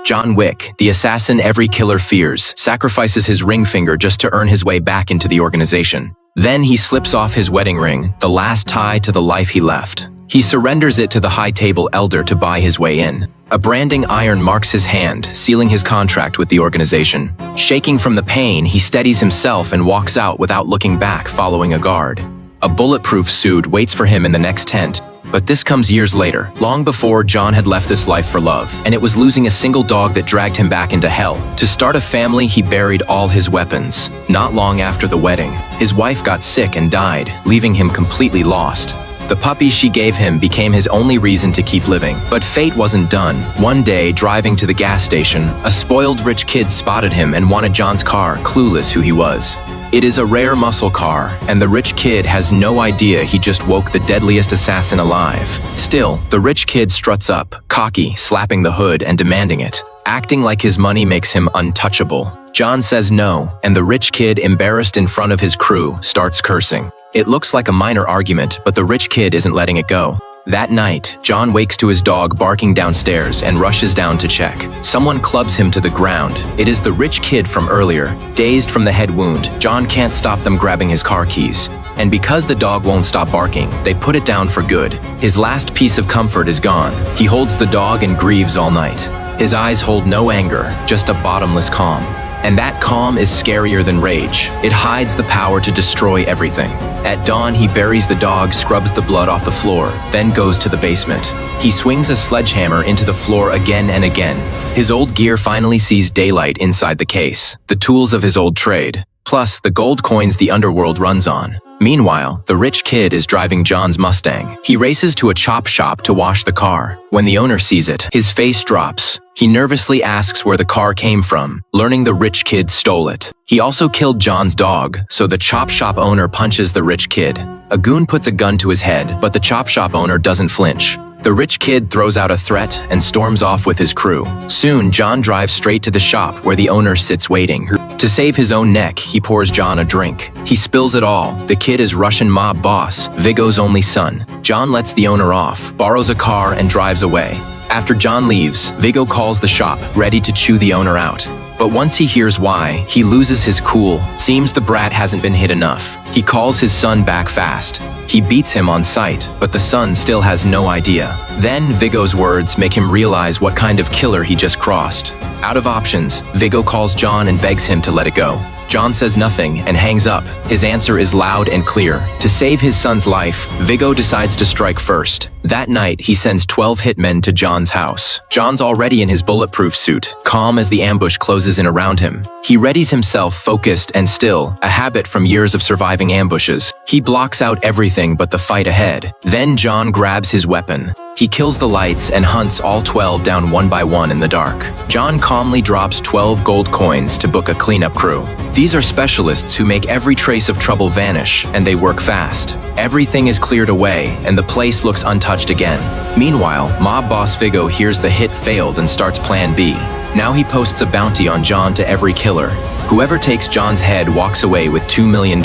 John Wick, the assassin every killer fears, sacrifices his ring finger just to earn his way back into the organization. Then he slips off his wedding ring, the last tie to the life he left. He surrenders it to the high table elder to buy his way in. A branding iron marks his hand, sealing his contract with the organization. Shaking from the pain, he steadies himself and walks out without looking back, following a guard. A bulletproof suit waits for him in the next tent. But this comes years later, long before John had left this life for love, and it was losing a single dog that dragged him back into hell. To start a family, he buried all his weapons. Not long after the wedding, his wife got sick and died, leaving him completely lost. The puppy she gave him became his only reason to keep living. But fate wasn't done. One day, driving to the gas station, a spoiled rich kid spotted him and wanted John's car, clueless who he was. It is a rare muscle car, and the rich kid has no idea he just woke the deadliest assassin alive. Still, the rich kid struts up, cocky, slapping the hood and demanding it. Acting like his money makes him untouchable. John says no, and the rich kid, embarrassed in front of his crew, starts cursing. It looks like a minor argument, but the rich kid isn't letting it go. That night, John wakes to his dog barking downstairs and rushes down to check. Someone clubs him to the ground. It is the rich kid from earlier. Dazed from the head wound, John can't stop them grabbing his car keys. And because the dog won't stop barking, they put it down for good. His last piece of comfort is gone. He holds the dog and grieves all night. His eyes hold no anger, just a bottomless calm. And that calm is scarier than rage. It hides the power to destroy everything. At dawn, he buries the dog, scrubs the blood off the floor, then goes to the basement. He swings a sledgehammer into the floor again and again. His old gear finally sees daylight inside the case, the tools of his old trade, plus the gold coins the underworld runs on. Meanwhile, the rich kid is driving John's Mustang. He races to a chop shop to wash the car. When the owner sees it, his face drops. He nervously asks where the car came from, learning the rich kid stole it. He also killed John's dog, so the chop shop owner punches the rich kid. A goon puts a gun to his head, but the chop shop owner doesn't flinch. The rich kid throws out a threat and storms off with his crew. Soon, John drives straight to the shop where the owner sits waiting. To save his own neck, he pours John a drink. He spills it all. The kid is Russian mob boss, Viggo's only son. John lets the owner off, borrows a car, and drives away. After John leaves, Viggo calls the shop, ready to chew the owner out. But once he hears why, he loses his cool. Seems the brat hasn't been hit enough. He calls his son back fast. He beats him on sight, but the son still has no idea. Then Viggo's words make him realize what kind of killer he just crossed. Out of options, Viggo calls John and begs him to let it go. John says nothing and hangs up. His answer is loud and clear. To save his son's life, Viggo decides to strike first. That night, he sends 12 hitmen to John's house. John's already in his bulletproof suit, calm as the ambush closes in around him. He readies himself, focused and still, a habit from years of surviving ambushes. He blocks out everything but the fight ahead. Then John grabs his weapon. He kills the lights and hunts all 12 down one by one in the dark. John calmly drops 12 gold coins to book a cleanup crew. These are specialists who make every trace of trouble vanish, and they work fast. Everything is cleared away, and the place looks untouched again. Meanwhile, mob boss Viggo hears the hit failed and starts Plan B. Now he posts a bounty on John to every killer. Whoever takes John's head walks away with $2 million.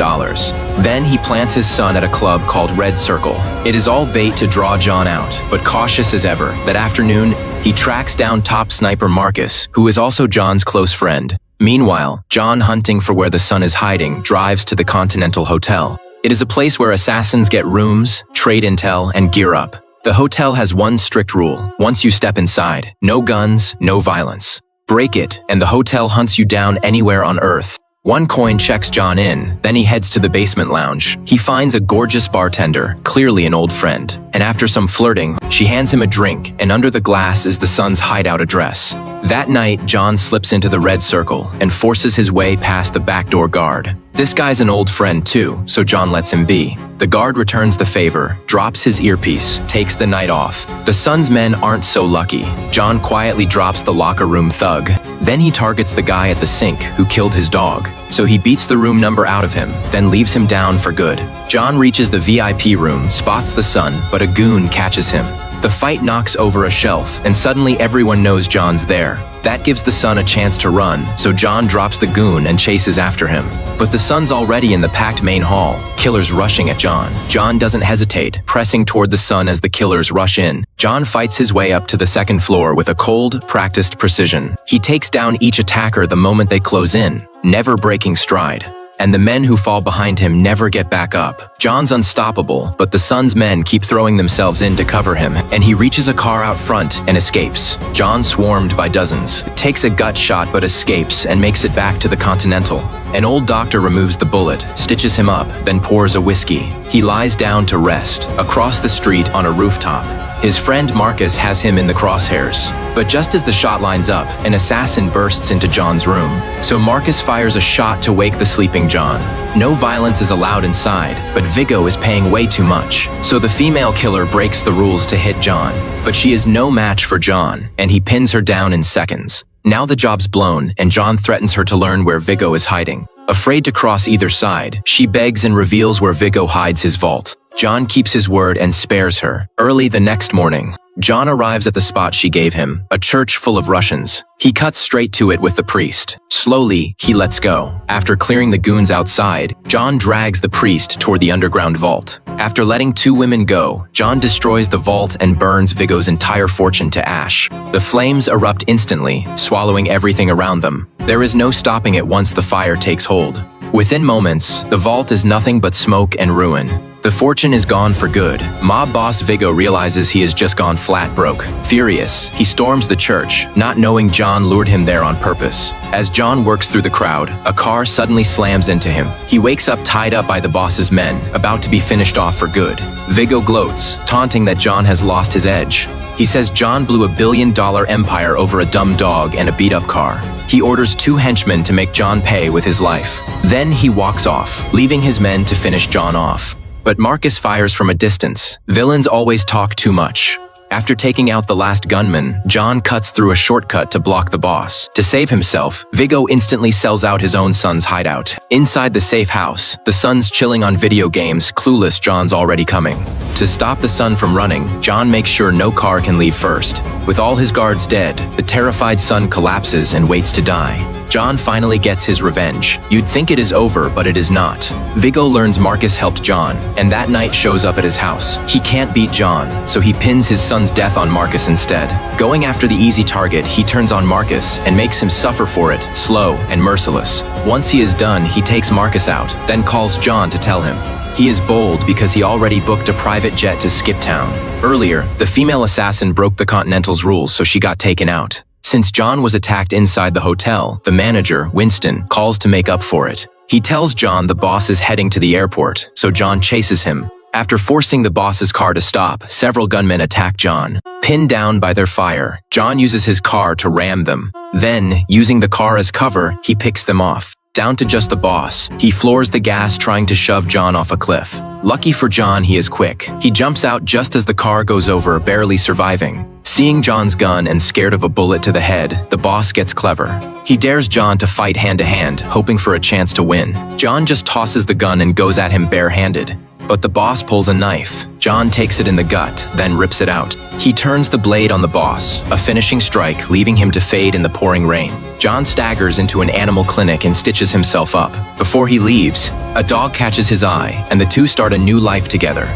Then he plants his son at a club called Red Circle. It is all bait to draw John out, but cautious as ever. That afternoon, he tracks down top sniper Marcus, who is also John's close friend. Meanwhile, John, hunting for where the son is hiding, drives to the Continental Hotel. It is a place where assassins get rooms, trade intel, and gear up. The hotel has one strict rule. Once you step inside, no guns, no violence. Break it, and the hotel hunts you down anywhere on Earth. One coin checks John in, then he heads to the basement lounge. He finds a gorgeous bartender, clearly an old friend. And after some flirting, she hands him a drink, and under the glass is the son's hideout address. That night, John slips into the Red Circle and forces his way past the backdoor guard. This guy's an old friend too, so John lets him be. The guard returns the favor, drops his earpiece, takes the night off. The son's men aren't so lucky. John quietly drops the locker room thug. Then he targets the guy at the sink who killed his dog. So he beats the room number out of him, then leaves him down for good. John reaches the VIP room, spots the son, but a goon catches him. The fight knocks over a shelf, and suddenly everyone knows John's there. That gives the son a chance to run, so John drops the goon and chases after him. But the son's already in the packed main hall, killers rushing at John. John doesn't hesitate, pressing toward the son as the killers rush in. John fights his way up to the second floor with a cold, practiced precision. He takes down each attacker the moment they close in, never breaking stride. And the men who fall behind him never get back up. John's unstoppable, but the son's men keep throwing themselves in to cover him, and he reaches a car out front and escapes. John, swarmed by dozens, takes a gut shot but escapes and makes it back to the Continental. An old doctor removes the bullet, stitches him up, then pours a whiskey. He lies down to rest, across the street on a rooftop. His friend Marcus has him in the crosshairs. But just as the shot lines up, an assassin bursts into John's room. So Marcus fires a shot to wake the sleeping John. No violence is allowed inside, but Viggo is paying way too much. So the female killer breaks the rules to hit John. But she is no match for John, and he pins her down in seconds. Now the job's blown, and John threatens her to learn where Viggo is hiding. Afraid to cross either side, she begs and reveals where Viggo hides his vault. John keeps his word and spares her. Early the next morning, John arrives at the spot she gave him, a church full of Russians. He cuts straight to it with the priest. Slowly, he lets go. After clearing the goons outside, John drags the priest toward the underground vault. After letting 2 women go, John destroys the vault and burns Viggo's entire fortune to ash. The flames erupt instantly, swallowing everything around them. There is no stopping it once the fire takes hold. Within moments, the vault is nothing but smoke and ruin. The fortune is gone for good. Mob boss Viggo realizes he has just gone flat broke. Furious, he storms the church, not knowing John lured him there on purpose. As John works through the crowd, a car suddenly slams into him. He wakes up tied up by the boss's men, about to be finished off for good. Viggo gloats, taunting that John has lost his edge. He says John blew $1 billion empire over a dumb dog and a beat-up car. He orders 2 henchmen to make John pay with his life. Then he walks off, leaving his men to finish John off. But Marcus fires from a distance. Villains always talk too much. After taking out the last gunman, John cuts through a shortcut to block the boss. To save himself, Viggo instantly sells out his own son's hideout. Inside the safe house, the son's chilling on video games, clueless John's already coming. To stop the son from running, John makes sure no car can leave first. With all his guards dead, the terrified son collapses and waits to die. John finally gets his revenge. You'd think it is over, but it is not. Viggo learns Marcus helped John, and that night shows up at his house. He can't beat John, so he pins his son's death on Marcus instead. Going after the easy target, he turns on Marcus and makes him suffer for it, slow and merciless. Once he is done, he takes Marcus out, then calls John to tell him. He is bold because he already booked a private jet to skip town. Earlier, the female assassin broke the Continental's rules, so she got taken out. Since John was attacked inside the hotel, the manager, Winston, calls to make up for it. He tells John the boss is heading to the airport, so John chases him. After forcing the boss's car to stop, several gunmen attack John. Pinned down by their fire, John uses his car to ram them. Then, using the car as cover, he picks them off. Down to just the boss, he floors the gas trying to shove John off a cliff. Lucky for John, he is quick. He jumps out just as the car goes over, barely surviving. Seeing John's gun and scared of a bullet to the head, the boss gets clever. He dares John to fight hand-to-hand, hoping for a chance to win. John just tosses the gun and goes at him bare-handed. But the boss pulls a knife. John takes it in the gut, then rips it out. He turns the blade on the boss, a finishing strike, leaving him to fade in the pouring rain. John staggers into an animal clinic and stitches himself up. Before he leaves, a dog catches his eye, and the two start a new life together.